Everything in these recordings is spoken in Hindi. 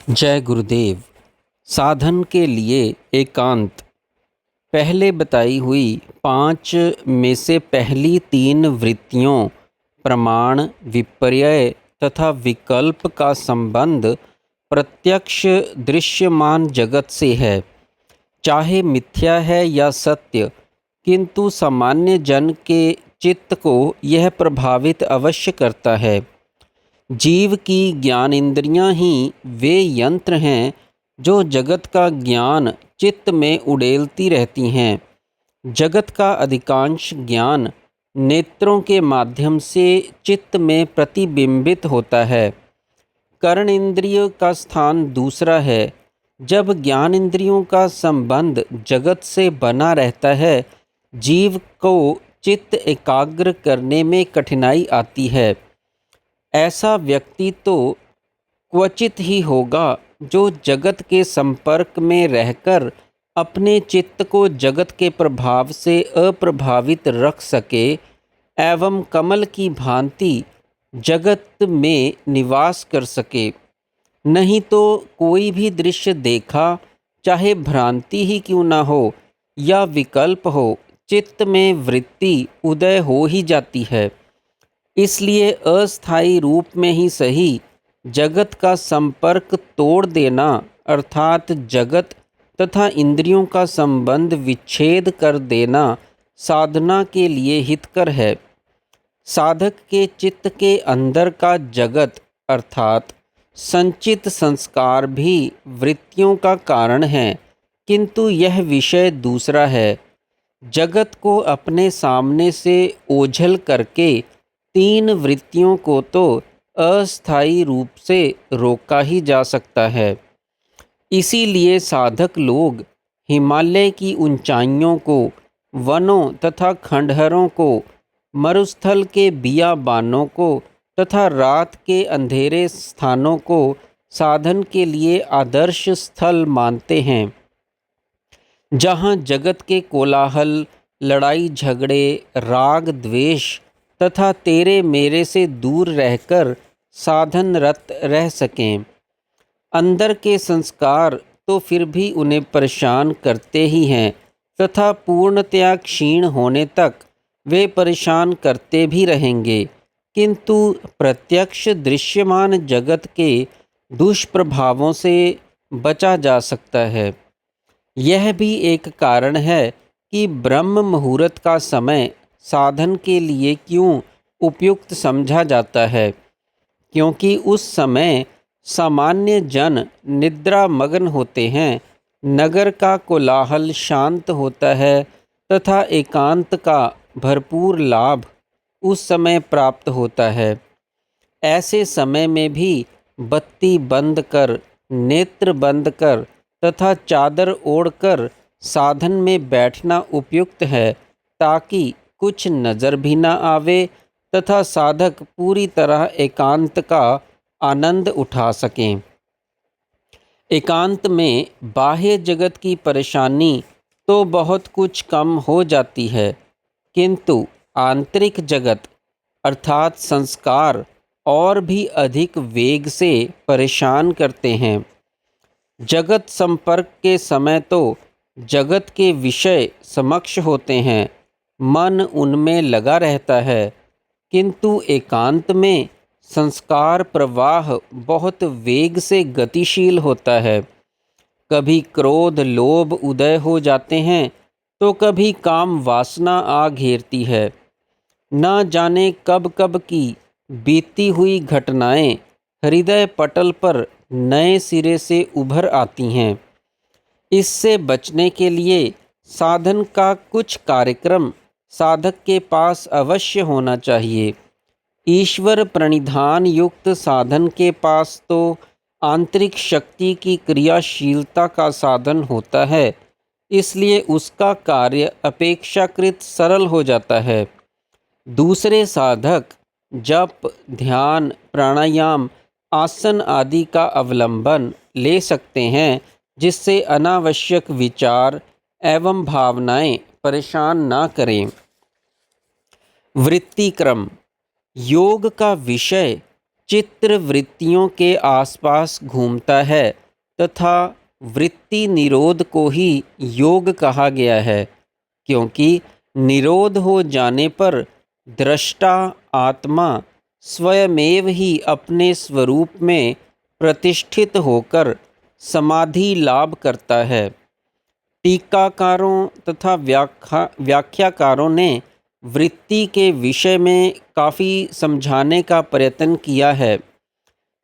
जय गुरुदेव। साधन के लिए एकांत। पहले बताई हुई 5 में से पहली 3 वृत्तियों प्रमाण, विपर्यय तथा विकल्प का संबंध प्रत्यक्ष दृश्यमान जगत से है, चाहे मिथ्या है या सत्य, किंतु सामान्य जन के चित्त को यह प्रभावित अवश्य करता है। जीव की ज्ञान इंद्रियां ही वे यंत्र हैं जो जगत का ज्ञान चित्त में उड़ेलती रहती हैं। जगत का अधिकांश ज्ञान नेत्रों के माध्यम से चित्त में प्रतिबिंबित होता है। कर्ण इंद्रिय का स्थान दूसरा है। जब ज्ञान इंद्रियों का संबंध जगत से बना रहता है, जीव को चित्त एकाग्र करने में कठिनाई आती है। ऐसा व्यक्ति तो क्वचित ही होगा जो जगत के संपर्क में रहकर अपने चित्त को जगत के प्रभाव से अप्रभावित रख सके एवं कमल की भांति जगत में निवास कर सके। नहीं तो कोई भी दृश्य देखा, चाहे भ्रांति ही क्यों न हो या विकल्प हो, चित्त में वृत्ति उदय हो ही जाती है। इसलिए अस्थायी रूप में ही सही जगत का संपर्क तोड़ देना अर्थात जगत तथा इंद्रियों का संबंध विच्छेद कर देना साधना के लिए हितकर है। साधक के चित्त के अंदर का जगत अर्थात संचित संस्कार भी वृत्तियों का कारण है, किंतु यह विषय दूसरा है। जगत को अपने सामने से ओझल करके 3 वृत्तियों को तो अस्थायी रूप से रोका ही जा सकता है। इसीलिए साधक लोग हिमालय की ऊंचाइयों को, वनों तथा खंडहरों को, मरुस्थल के बियाबानों को तथा रात के अंधेरे स्थानों को साधन के लिए आदर्श स्थल मानते हैं। जहाँ जगत के कोलाहल, लड़ाई झगड़े, राग द्वेष तथा तेरे मेरे से दूर रहकर साधनरत रह सकें। अंदर के संस्कार तो फिर भी उन्हें परेशान करते ही हैं तथा पूर्णतया क्षीण होने तक वे परेशान करते भी रहेंगे, किंतु प्रत्यक्ष दृश्यमान जगत के दुष्प्रभावों से बचा जा सकता है। यह भी एक कारण है कि ब्रह्म मुहूर्त का समय साधन के लिए क्यों उपयुक्त समझा जाता है, क्योंकि उस समय सामान्य जन निद्रा मग्न होते हैं, नगर का कोलाहल शांत होता है तथा एकांत का भरपूर लाभ उस समय प्राप्त होता है। ऐसे समय में भी बत्ती बंद कर, नेत्र बंद कर तथा चादर ओढ़कर साधन में बैठना उपयुक्त है, ताकि कुछ नज़र भी न आवे तथा साधक पूरी तरह एकांत का आनंद उठा सकें। एकांत में बाह्य जगत की परेशानी तो बहुत कुछ कम हो जाती है, किंतु आंतरिक जगत अर्थात संस्कार और भी अधिक वेग से परेशान करते हैं। जगत संपर्क के समय तो जगत के विषय समक्ष होते हैं, मन उनमें लगा रहता है, किंतु एकांत में संस्कार प्रवाह बहुत वेग से गतिशील होता है। कभी क्रोध लोभ उदय हो जाते हैं तो कभी काम वासना आ घेरती है। न जाने कब कब की बीती हुई घटनाएं हृदय पटल पर नए सिरे से उभर आती हैं। इससे बचने के लिए साधन का कुछ कार्यक्रम साधक के पास अवश्य होना चाहिए। ईश्वर प्रणिधान युक्त साधन के पास तो आंतरिक शक्ति की क्रियाशीलता का साधन होता है, इसलिए उसका कार्य अपेक्षाकृत सरल हो जाता है। दूसरे साधक जप, ध्यान, प्राणायाम, आसन आदि का अवलंबन ले सकते हैं, जिससे अनावश्यक विचार एवं भावनाएं परेशान ना करें। वृत्ति क्रम। योग का विषय चित्त वृत्तियों के आसपास घूमता है तथा वृत्ति निरोध को ही योग कहा गया है, क्योंकि निरोध हो जाने पर दृष्टा आत्मा स्वयमेव ही अपने स्वरूप में प्रतिष्ठित होकर समाधि लाभ करता है। टीकाकारों तथा व्याख्याकारों ने वृत्ति के विषय में काफ़ी समझाने का प्रयत्न किया है।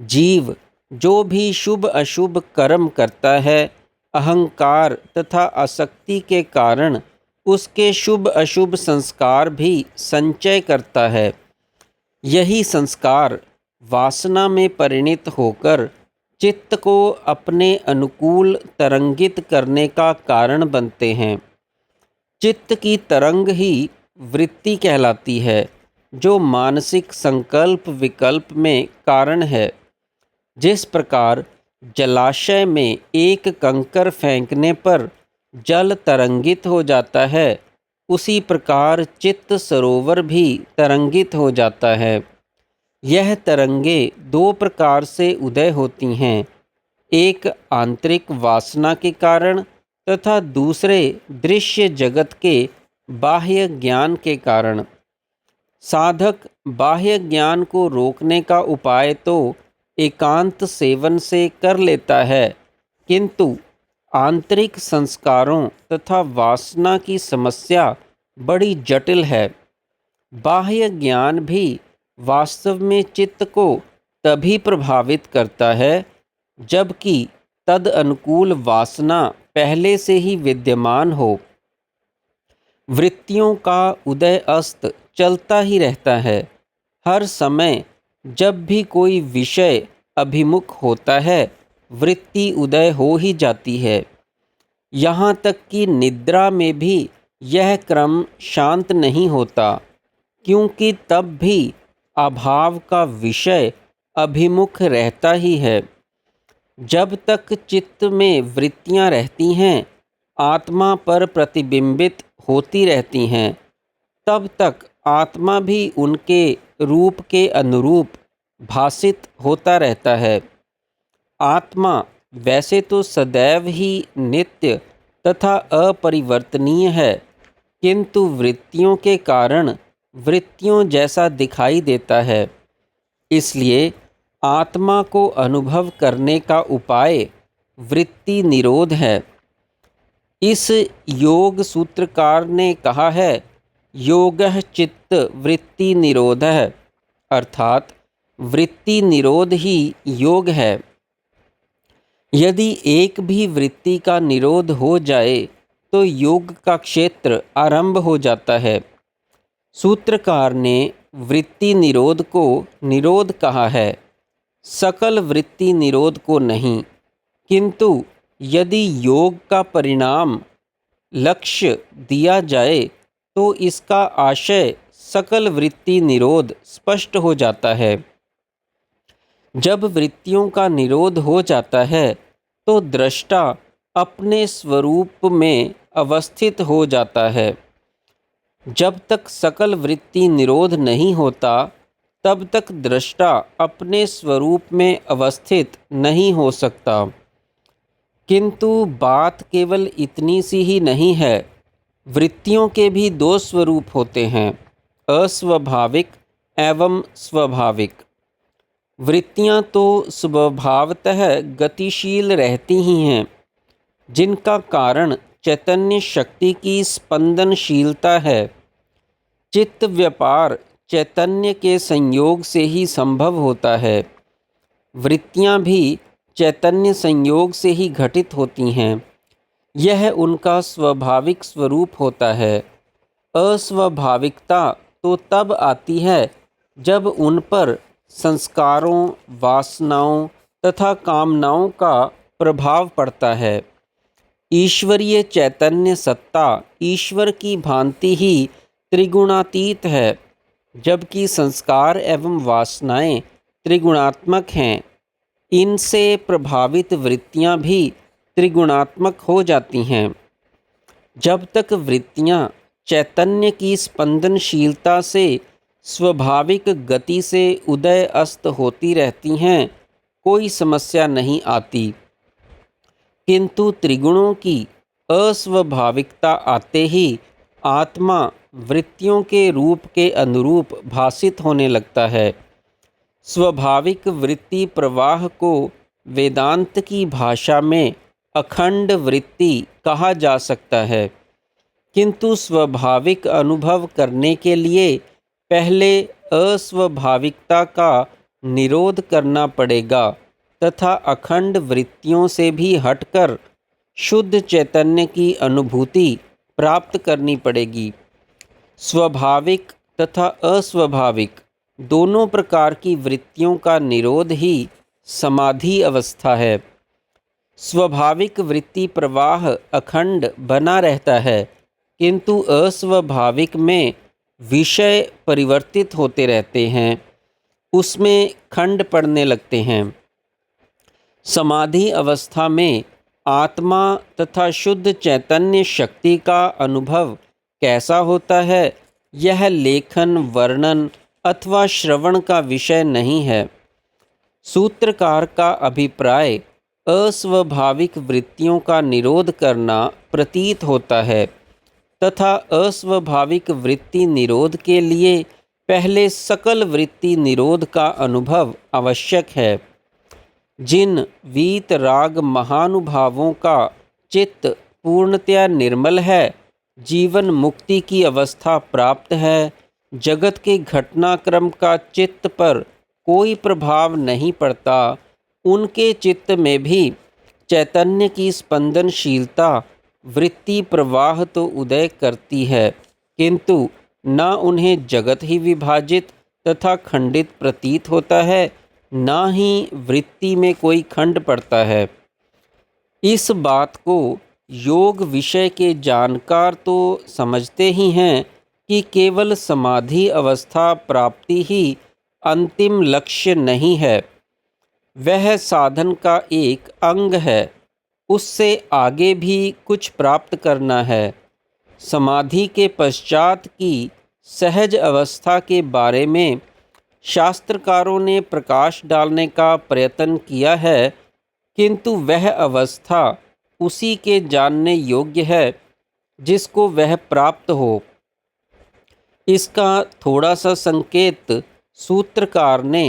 जीव जो भी शुभ अशुभ कर्म करता है, अहंकार तथा आसक्ति के कारण उसके शुभ अशुभ संस्कार भी संचय करता है। यही संस्कार वासना में परिणित होकर चित्त को अपने अनुकूल तरंगित करने का कारण बनते हैं। चित्त की तरंग ही वृत्ति कहलाती है, जो मानसिक संकल्प विकल्प में कारण है। जिस प्रकार जलाशय में एक कंकर फेंकने पर जल तरंगित हो जाता है, उसी प्रकार चित्त सरोवर भी तरंगित हो जाता है। यह तरंगे दो प्रकार से उदय होती हैं, एक आंतरिक वासना के कारण तथा दूसरे दृश्य जगत के बाह्य ज्ञान के कारण। साधक बाह्य ज्ञान को रोकने का उपाय तो एकांत सेवन से कर लेता है, किंतु आंतरिक संस्कारों तथा वासना की समस्या बड़ी जटिल है। बाह्य ज्ञान भी वास्तव में चित्त को तभी प्रभावित करता है जबकि तद अनुकूल वासना पहले से ही विद्यमान हो। वृत्तियों का उदय अस्त चलता ही रहता है। हर समय जब भी कोई विषय अभिमुख होता है, वृत्ति उदय हो ही जाती है। यहाँ तक कि निद्रा में भी यह क्रम शांत नहीं होता, क्योंकि तब भी अभाव का विषय अभिमुख रहता ही है। जब तक चित्त में वृत्तियाँ रहती हैं, आत्मा पर प्रतिबिंबित होती रहती हैं, तब तक आत्मा भी उनके रूप के अनुरूप भासित होता रहता है। आत्मा वैसे तो सदैव ही नित्य तथा अपरिवर्तनीय है, किंतु वृत्तियों के कारण वृत्तियों जैसा दिखाई देता है। इसलिए आत्मा को अनुभव करने का उपाय वृत्ति निरोध है। इस योग सूत्रकार ने कहा है, योगः चित्त वृत्ति निरोधः, अर्थात वृत्ति निरोध ही योग है। यदि एक भी वृत्ति का निरोध हो जाए तो योग का क्षेत्र आरंभ हो जाता है। सूत्रकार ने वृत्ति निरोध को निरोध कहा है, सकल वृत्ति निरोध को नहीं। किंतु यदि योग का परिणाम लक्ष्य दिया जाए तो इसका आशय सकल वृत्ति निरोध स्पष्ट हो जाता है। जब वृत्तियों का निरोध हो जाता है तो दृष्टा अपने स्वरूप में अवस्थित हो जाता है। जब तक सकल वृत्ति निरोध नहीं होता, तब तक दृष्टा अपने स्वरूप में अवस्थित नहीं हो सकता। किंतु बात केवल इतनी सी ही नहीं है। वृत्तियों के भी दो स्वरूप होते हैं, अस्वाभाविक एवं स्वाभाविक। वृत्तियां तो स्वभावतः गतिशील रहती ही हैं, जिनका कारण चैतन्य शक्ति की स्पंदनशीलता है। चित्त व्यापार चैतन्य के संयोग से ही संभव होता है। वृत्तियां भी चैतन्य संयोग से ही घटित होती हैं। यह उनका स्वाभाविक स्वरूप होता है। अस्वाभाविकता तो तब आती है जब उन पर संस्कारों, वासनाओं तथा कामनाओं का प्रभाव पड़ता है। ईश्वरीय चैतन्य सत्ता ईश्वर की भांति ही त्रिगुणातीत है, जबकि संस्कार एवं वासनाएं त्रिगुणात्मक हैं। इनसे प्रभावित वृत्तियां भी त्रिगुणात्मक हो जाती हैं। जब तक वृत्तियां चैतन्य की स्पंदनशीलता से स्वाभाविक गति से उदय अस्त होती रहती हैं, कोई समस्या नहीं आती। किंतु त्रिगुणों की अस्वाभाविकता आते ही आत्मा वृत्तियों के रूप के अनुरूप भासित होने लगता है। स्वाभाविक वृत्ति प्रवाह को वेदांत की भाषा में अखंड वृत्ति कहा जा सकता है, किंतु स्वाभाविक अनुभव करने के लिए पहले अस्वाभाविकता का निरोध करना पड़ेगा तथा अखंड वृत्तियों से भी हटकर शुद्ध चैतन्य की अनुभूति प्राप्त करनी पड़ेगी। स्वाभाविक तथा अस्वाभाविक दोनों प्रकार की वृत्तियों का निरोध ही समाधि अवस्था है। स्वाभाविक वृत्ति प्रवाह अखंड बना रहता है, किंतु अस्वाभाविक में विषय परिवर्तित होते रहते हैं, उसमें खंड पड़ने लगते हैं। समाधि अवस्था में आत्मा तथा शुद्ध चैतन्य शक्ति का अनुभव कैसा होता है, यह लेखन, वर्णन अथवा श्रवण का विषय नहीं है। सूत्रकार का अभिप्राय अस्वाभाविक वृत्तियों का निरोध करना प्रतीत होता है तथा अस्वाभाविक वृत्ति निरोध के लिए पहले सकल वृत्ति निरोध का अनुभव आवश्यक है। जिन वीत राग महानुभावों का चित्त पूर्णतया निर्मल है, जीवन मुक्ति की अवस्था प्राप्त है, जगत के घटनाक्रम का चित्त पर कोई प्रभाव नहीं पड़ता, उनके चित्त में भी चैतन्य की स्पंदनशीलता वृत्ति प्रवाह तो उदय करती है, किंतु न उन्हें जगत ही विभाजित तथा खंडित प्रतीत होता है, न ही वृत्ति में कोई खंड पड़ता है। इस बात को योग विषय के जानकार तो समझते ही हैं कि केवल समाधि अवस्था प्राप्ति ही अंतिम लक्ष्य नहीं है, वह साधन का एक अंग है, उससे आगे भी कुछ प्राप्त करना है। समाधि के पश्चात की सहज अवस्था के बारे में शास्त्रकारों ने प्रकाश डालने का प्रयत्न किया है, किंतु वह अवस्था उसी के जानने योग्य है जिसको वह प्राप्त हो। इसका थोड़ा सा संकेत सूत्रकार ने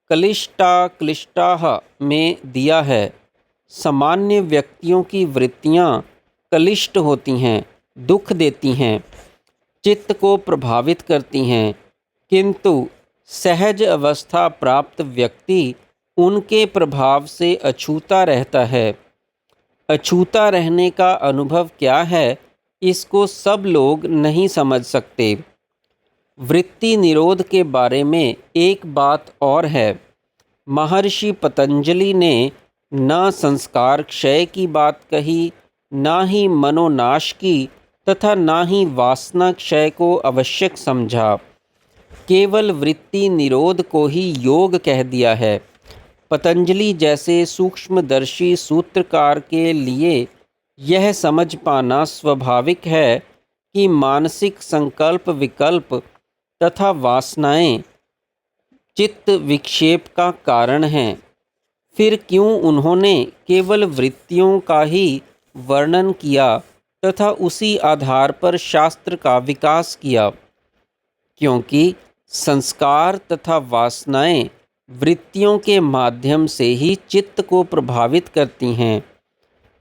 क्लिष्टा क्लिष्टाः में दिया है। सामान्य व्यक्तियों की वृत्तियां क्लिष्ट होती हैं, दुख देती हैं, चित्त को प्रभावित करती हैं, किंतु सहज अवस्था प्राप्त व्यक्ति उनके प्रभाव से अछूता रहता है। अछूता रहने का अनुभव क्या है, इसको सब लोग नहीं समझ सकते। वृत्ति निरोध के बारे में एक बात और है। महर्षि पतंजलि ने न संस्कार क्षय की बात कही, न ही मनोनाश की तथा न ही वासना क्षय को आवश्यक समझा, केवल वृत्ति निरोध को ही योग कह दिया है। पतंजलि जैसे सूक्ष्मदर्शी सूत्रकार के लिए यह समझ पाना स्वाभाविक है कि मानसिक संकल्प विकल्प तथा वासनाएं चित्त विक्षेप का कारण हैं। फिर क्यों उन्होंने केवल वृत्तियों का ही वर्णन किया तथा उसी आधार पर शास्त्र का विकास किया? क्योंकि संस्कार तथा वासनाएं वृत्तियों के माध्यम से ही चित्त को प्रभावित करती हैं।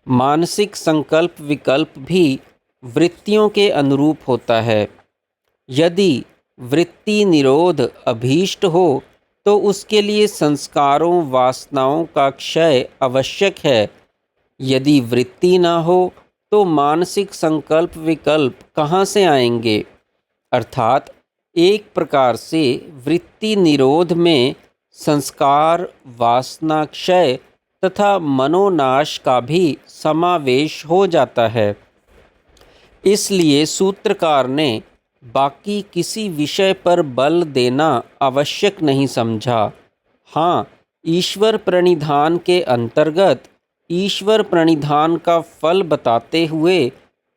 मानसिक संकल्प विकल्प भी वृत्तियों के अनुरूप होता है। यदि वृत्ति निरोध अभीष्ट हो तो उसके लिए संस्कारों वासनाओं का क्षय आवश्यक है। यदि वृत्ति न हो तो मानसिक संकल्प विकल्प कहाँ से आएंगे? अर्थात एक प्रकार से वृत्ति निरोध में संस्कार, वासना क्षय तथा मनोनाश का भी समावेश हो जाता है। इसलिए सूत्रकार ने बाकी किसी विषय पर बल देना आवश्यक नहीं समझा। हाँ, ईश्वर प्रणिधान के अंतर्गत ईश्वर प्रणिधान का फल बताते हुए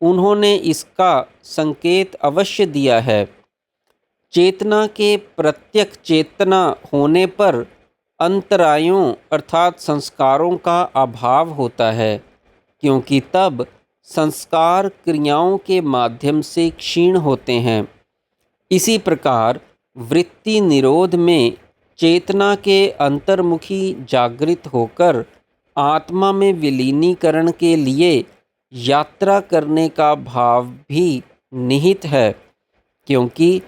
उन्होंने इसका संकेत अवश्य दिया है। चेतना के प्रत्यक चेतना होने पर अंतरायों अर्थात संस्कारों का अभाव होता है, क्योंकि तब संस्कार क्रियाओं के माध्यम से क्षीण होते हैं। इसी प्रकार वृत्ति निरोध में चेतना के अंतर्मुखी जागृत होकर आत्मा में विलीनीकरण के लिए यात्रा करने का भाव भी निहित है, क्योंकि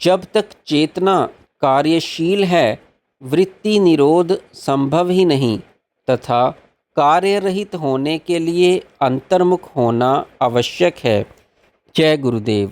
जब तक चेतना कार्यशील है वृत्ति निरोध संभव ही नहीं तथा कार्य रहित होने के लिए अंतर्मुख होना आवश्यक है। जय गुरुदेव।